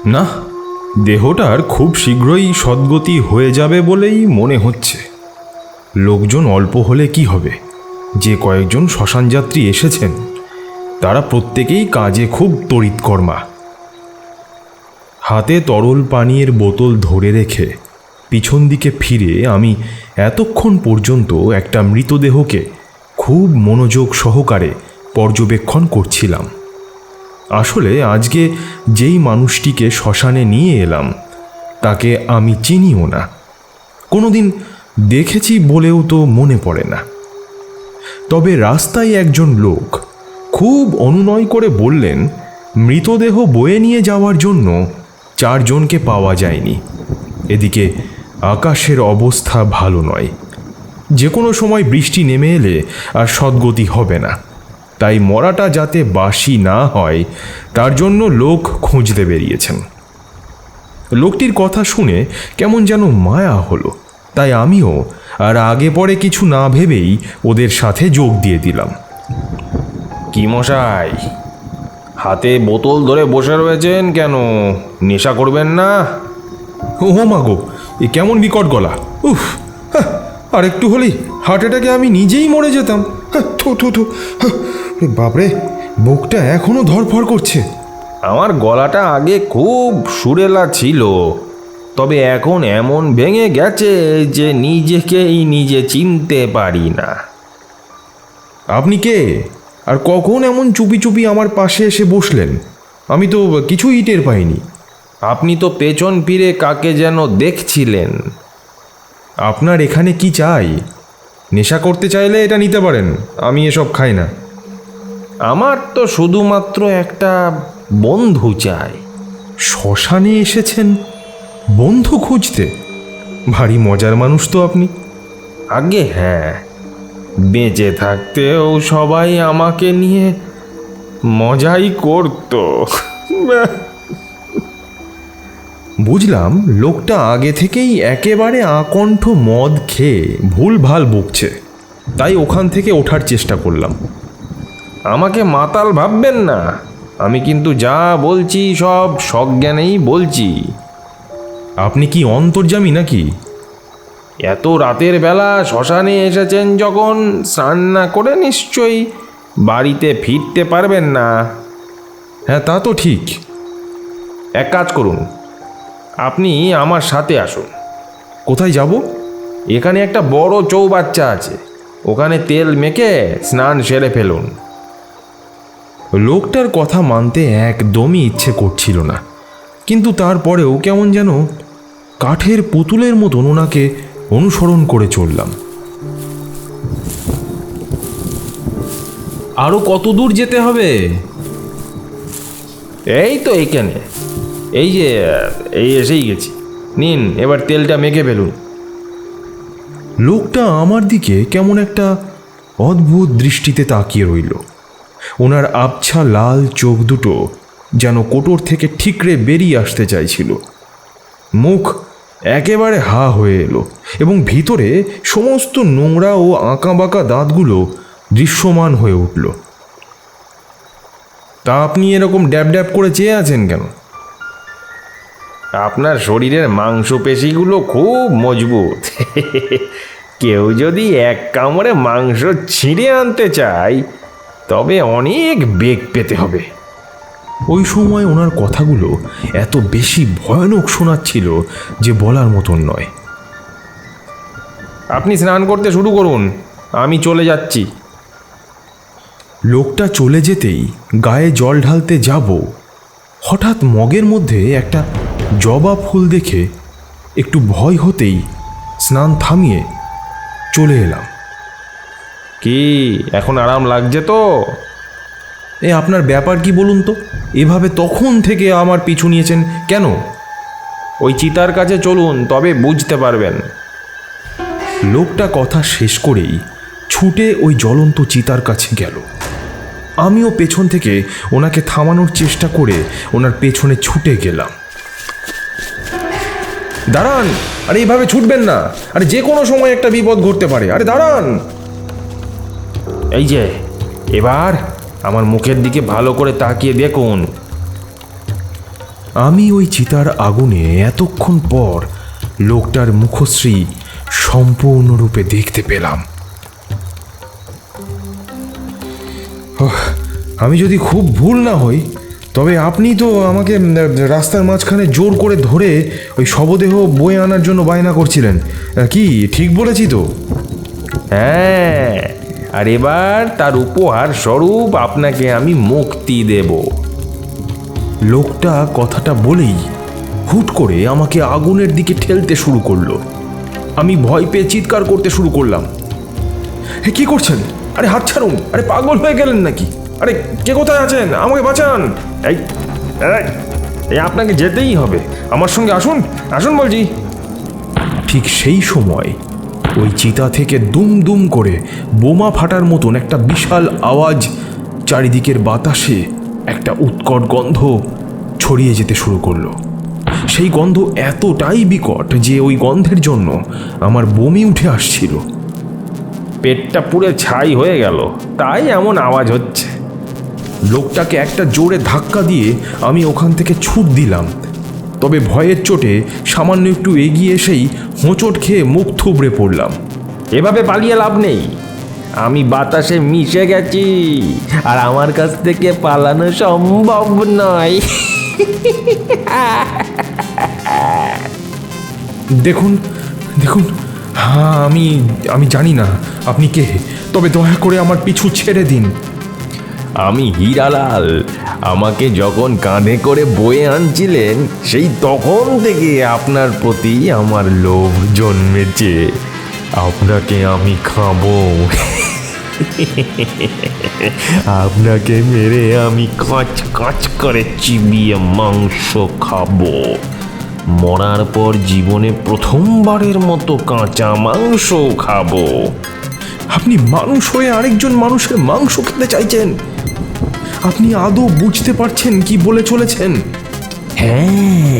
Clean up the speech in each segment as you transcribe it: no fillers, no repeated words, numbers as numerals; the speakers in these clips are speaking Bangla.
না, দেহটার খুব শীঘ্রই সদ্গতি হয়ে যাবে বলেই মনে হচ্ছে। লোকজন অল্প হলে কি হবে, যে কয়েকজন শ্মশানযাত্রী এসেছেন তারা প্রত্যেকেই কাজে খুব তড়িৎকর্মা। হাতে তরল পানীয়ের বোতল ধরে রেখে পিছন দিকে ফিরে আমি এতক্ষণ পর্যন্ত একটা মৃতদেহকে খুব মনোযোগ সহকারে পর্যবেক্ষণ করছিলাম। আসলে আজকে যেই মানুষটিকে শ্মশানে নিয়ে এলাম তাকে আমি চিনিও না, কোনোদিন দেখেছি বলেও তো মনে পড়ে না। তবে রাস্তায় একজন লোক খুব অনুনয় করে বললেন মৃতদেহ বয়ে নিয়ে যাওয়ার জন্য 4 জনকে পাওয়া যায়নি। এদিকে আকাশের অবস্থা ভালো নয়, যে কোনো সময় বৃষ্টি নেমে এলে আর সদ্গতি হবে না, তাই মরাটা যাতে বাসি না হয় তার জন্য লোক খুঁজতে বেরিয়েছেন। লোকটির কথা শুনে কেমন যেন মায়া হলো, তাই আমিও আর আগে পরে কিছু না ভেবেই ওদের সাথে যোগ দিয়ে দিলাম। কি মশাই, হাতে বোতল ধরে বসে রয়েছেন কেন? নেশা করবেন না? ও মাগো, এ কেমন বিকট গলা! উফ, আর একটু হলেই হার্ট অ্যাটাকে আমি নিজেই মরে যেতাম। থু থু থু, বাপরে, বুকটা এখনো ধরফড় করছে। আমার গলাটা আগে খুব সুরেলা ছিল, তবে এখন এমন ভেঙে গেছে যে নিজেকেই নিজে চিনতে পারি না। আপনি কে, আর কখন এমন চুপি চুপি আমার পাশে এসে বসলেন? আমি তো কিছুই টের পাইনি। আপনি তো পেছন ফিরে কাকে যেন দেখছিলেন। আপনার এখানে কি চাই? নেশা করতে চাইলে এটা নিতে পারেন, আমি এসব খাই না। আমার তো শুধুমাত্র একটা বন্ধু চাই। শ্মশানে এসেছেন বন্ধু খুঁজতে? ভারী মজার মানুষ তো আপনি। আগে হ্যাঁ, বেঁচে থাকতেও সবাই আমাকে নিয়ে মজাই করতো। বুঝলাম লোকটা আগে থেকেই একেবারে আকণ্ঠ মদ খেয়ে ভুলভাল বকছে, তাই ওখান থেকে ওঠার চেষ্টা করলাম। আমাকে মাতাল ভাববেন না, আমি কিন্তু যা বলছি সব সজ্ঞানেই বলছি। আপনি কি অন্তর্যামী নাকি? এত রাতের বেলা শ্মশানে এসেছেন যখন, স্নান না করে নিশ্চয়ই বাড়িতে ফিরতে পারবেন না। হ্যাঁ, তা তো ঠিক। এক কাজ করুন, আপনি আমার সাথে আসুন। কোথায় যাব? এখানে একটা বড় চৌবাচ্চা আছে, ওখানে তেল মেখে স্নান সেরে ফেলুন। লোকটার কথা মানতে একদমই ইচ্ছে করছিল না, কিন্তু তারপরেও কেমন যেন কাঠের পুতুলের মতন ওনাকে অনুসরণ করে চললাম। আরো কত দূর যেতে হবে? এই তো এইখানে, এই যে এই এসেই গেছি। নিন, এবার তেলটা মেখে ফেলুন। লোকটা আমার দিকে কেমন একটা অদ্ভুত দৃষ্টিতে তাকিয়ে রইল। ওনার আবছা লাল চোখ দুটো যেন কোটর থেকে ঠিকরে বেরিয়ে আসতে চাইছিল। মুখ একেবারে হা হয়ে এলো এবং ভিতরে সমস্ত নোংরা ও আঁকাবাঁকা দাঁতগুলো দৃশ্যমান হয়ে উঠল। তা আপনি এরকম ড্যাব ড্যাব করে চেয়ে আছেন কেন? আপনার শরীরের মাংসপেশিগুলো খুব মজবুত। কেউ যদি এক কামড়ে মাংস ছিঁড়ে আনতে চায় তবে অনেক বেগ পেতে হবে। ওই সময় ওনার কথাগুলো এত বেশি ভয়ানক শোনাচ্ছিল যে বলার মতন নয়। আপনি স্নান করতে শুরু করুন, আমি চলে যাচ্ছি। লোকটা চলে যেতেই গায়ে জল ঢালতে যাব, হঠাৎ মগের মধ্যে একটা জবা ফুল দেখে একটু ভয় হতেই স্নান থামিয়ে চলে এলাম। কি এখন আরাম লাগছে তো? এ আপনার ব্যাপার কি বলুন তো? এভাবে তখন থেকে আমার পিছু নিয়েছেন কেন? ওই চিতার কাছে চলুন, তবে বুঝতে পারবেন। লোকটা কথা শেষ করেই ছুটে ওই জ্বলন্ত চিতার কাছে গেল। আমিও পেছন থেকে ওনাকে থামানোর চেষ্টা করে ওনার পেছনে ছুটে গেলাম। দাঁড়ান! আরে এইভাবে ছুটবেন না, আরে যে কোনো সময় একটা বিপদ ঘটতে পারে। আরে দাঁড়ান! এই যে, এবার আমার মুখের দিকে ভালো করে তাকিয়ে দেখুন। আমি ওই চিতার আগুনে এতক্ষণ পর লোকটার মুখশ্রী সম্পূর্ণরূপে দেখতে পেলাম। আমি যদি খুব ভুল না হই, তবে আপনি তো আমাকে রাস্তার মাঝখানে জোর করে ধরে ওই শবদেহ বয়ে আনার জন্য বায়না করছিলেন, কি ঠিক বলেছি তো? হ্যাঁ, আর এবার তার উপহার স্বরূপ আপনাকে আমি মুক্তি দেব। লোকটা কথাটা বলেই হুট করে আমাকে আগুনের দিকে ঠেলতে শুরু করলো। আমি ভয় পেয়ে চিৎকার করতে শুরু করলাম। হে, কি করছেন? আরে হাত ছাড়ুন! আরে পাগল হয়ে গেলেন নাকি? আরে কে কোথায় আছেন? আমাকে বাঁচান! এই এই, এই আপনাকে যেতেই হবে, আমার সঙ্গে আসুন, আসুন বলছি। ঠিক সেই সময় ওই চিতা থেকে দুম দুম করে বোমা ফাটার মতন একটা বিশাল আওয়াজ, চারিদিকের বাতাসে একটা উৎকট গন্ধ ছড়িয়ে যেতে শুরু করলো। সেই গন্ধ এতটাই বিকট যে ওই গন্ধের জন্য আমার বমি উঠে আসছিল। পেটটা পুরো ছাই হয়ে গেল, তাই এমন আওয়াজ হচ্ছে। লোকটাকে একটা জোরে ধাক্কা দিয়ে আমি ওখান থেকে ছুট দিলাম, তবে ভয়ের চোটে সামান্য একটু এগিয়ে এসেই হোঁচট খেয়ে মুখ থুবড়ে পড়লাম। এভাবে পালিয়ে লাভ নেই, আমি বাতাসে মিশে গেছি, আর আমার কাছ থেকে পালানো সম্ভব নয়। দেখুন দেখুন, হ্যাঁ, আমি জানি না আপনি কে, তবে দয়া করে আমার পিছু ছেড়ে দিন। আমি হীরালাল, আমাকে যখন কাঁধে করে বয়ে আনছিলেন সেই তখন থেকে আপনার প্রতি আমার লোভ জন্মেছে। আপনাকে আমি খাবো, আপনাকে মেরে আমি কাঁচ কাঁচ করে চিবিয়ে মাংস খাবো। মরার পর জীবনে প্রথমবারের মতো কাঁচা মাংস খাবো। আপনি মানুষ হয়ে আরেকজন মানুষের মাংস খেতে চাইছেন? আপনি আদৌ বুঝতে পারছেন কি বলে চলেছেন? হ্যাঁ,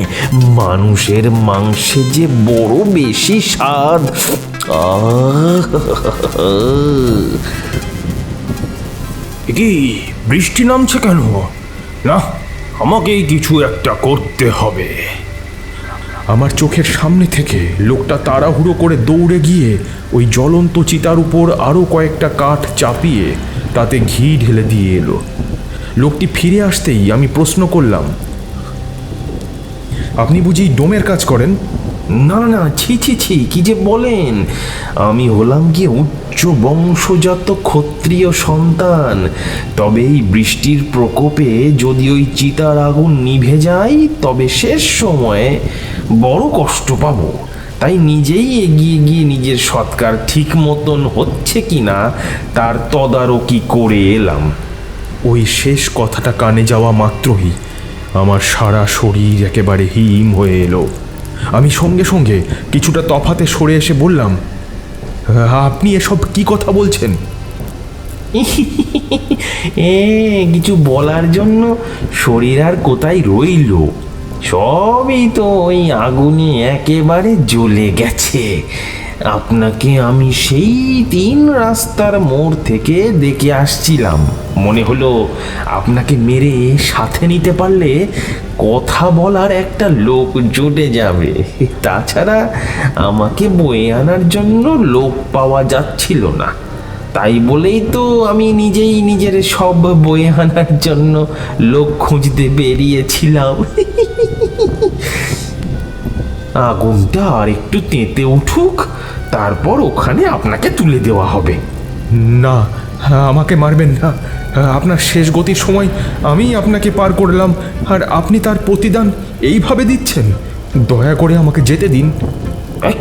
মানুষের মাংসে যে বড় বেশি স্বাদ। কি বৃষ্টি নামছে কেন? না, আমাকেই কিছু একটা করতে হবে। আমার চোখের সামনে থেকে লোকটা তাড়াহুড়ো করে দৌড়ে গিয়ে ওই জ্বলন্ত চিতার উপর আরও কয়েকটা কাঠ চাপিয়ে তাতে ঘি ঢেলে দিয়ে এলো। লোকটি ফিরে আসতেই আমি প্রশ্ন করলাম, আপনি বুঝি ডোমের কাজ করেন? না না, ছি ছি ছি, কি যে বলেন! আমি হলাম গিয়ে উচ্চ বংশজাত ক্ষত্রিয় সন্তান। তবে এই বৃষ্টির প্রকোপে যদি ওই চিতার আগুন নিভে যায়, তবে শেষ সময়ে বড় কষ্ট পাবো। তাই নিজেই এগিয়ে গিয়ে নিজের সৎকার ঠিক মতন হচ্ছে কিনা তার তদারকি করে এলাম। ওই শেষ কথাটা কানে যাওয়া মাত্রই আমার সারা শরীর একেবারে হিম হয়ে এলো। আমি সঙ্গে সঙ্গে কিছুটা তফাতে সরে এসে বললাম, আপনি এসব কি কথা বলছেন? কিছু বলার জন্য শরীর আর কোথায় রইল, সবই তো ওই আগুনে একেবারে জ্বলে গেছে। আপনাকে আমি সেই 3 রাস্তার মোড় থেকে দেখে আসছিলাম। মনে হলো আপনাকে মেরে সাথে নিতে পারলে কথা বলার একটা লোক জুটে যাবে। তাছাড়া আমাকে বয়ে আনার জন্য লোক পাওয়া যাচ্ছিল না। তাই বলেই তো আমি নিজেই নিজের সব বয়ে আনার জন্য লোক খুঁজতে বেরিয়েছিলাম। আগুনটা আর একটু তেতে উঠুক, তারপর ওখানে আপনাকে তুলে দেওয়া হবে। না, আমাকে মারবেন না। আপনার শেষ গতির সময় আমি আপনাকে পার করলাম, আর আপনি তার প্রতিদান এইভাবে দিচ্ছেন? দয়া করে আমাকে যেতে দিন।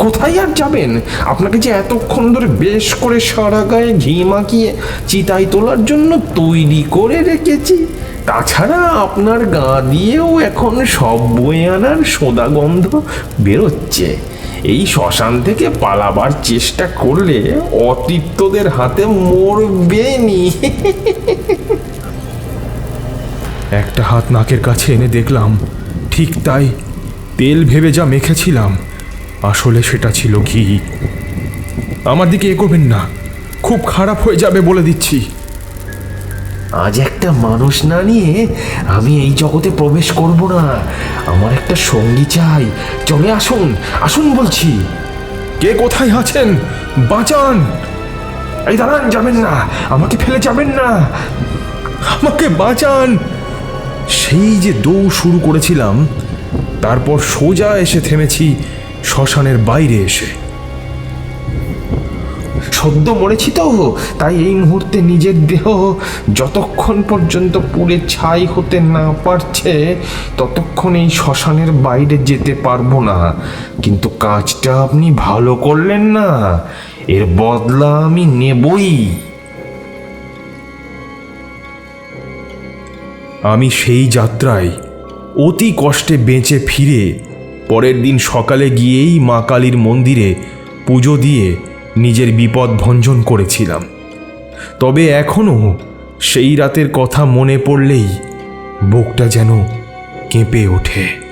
কোথায় আর যাবেন? আপনাকে যে এতক্ষণ ধরে বেশ করে সারা গায়ে ঘি মাখিয়ে চিতায় তোলার জন্য তৈরি করে রেখেছি। তাছাড়া আপনার গা দিয়েও এখন সব বয়ে আনার সোদা গন্ধ বেরোচ্ছে। এই শ্মশান থেকে পালাবার চেষ্টা করলে অতৃপ্তদের হাতে মরবেনি। একটা হাত নাকের কাছে এনে দেখলাম, ঠিক তাই, তেল ভেবে যা মেখেছিলাম আসলে সেটা ছিল ঘি। আমার দিকে এগোবেন না, খুব খারাপ হয়ে যাবে বলে দিচ্ছি। আজ একটা একটা মানুষ না নিয়ে আমি এই জগতে প্রবেশ করব না। আমার একটা সঙ্গী চাই। চলে আসুন, আসুন বলছি। কে কোথায় আছেন? বাঁচান! এই দাঁড়ান, যাবেন না, আমাকে ফেলে যাবেন না। আমাকে বাঁচান! সেই যে দৌড় শুরু করেছিলাম, তারপর সোজা এসে থেমেছি শ্মশানের বাইরে এসে। সদ্য মরেছি তো, তাই এই মুহূর্তে নিজের দেহ যতক্ষণ পর্যন্ত পুড়ে ছাই হতে না পারছে ততক্ষণ এই শ্মশানের বাইরে যেতে পারবো না। কিন্তু কাজটা আপনি ভালো করলেন না, এর বদলা আমি নেবই। আমি সেই যাত্রায় অতি কষ্টে বেঁচে ফিরে পরের দিন সকালে গিয়েই মা কালীর মন্দিরে পুজো দিয়ে নিজের বিপদ ভঞ্জন করেছিলাম। তবে এখনও সেই রাতের কথা মনে পড়লেই বুকটা যেন কেঁপে ওঠে।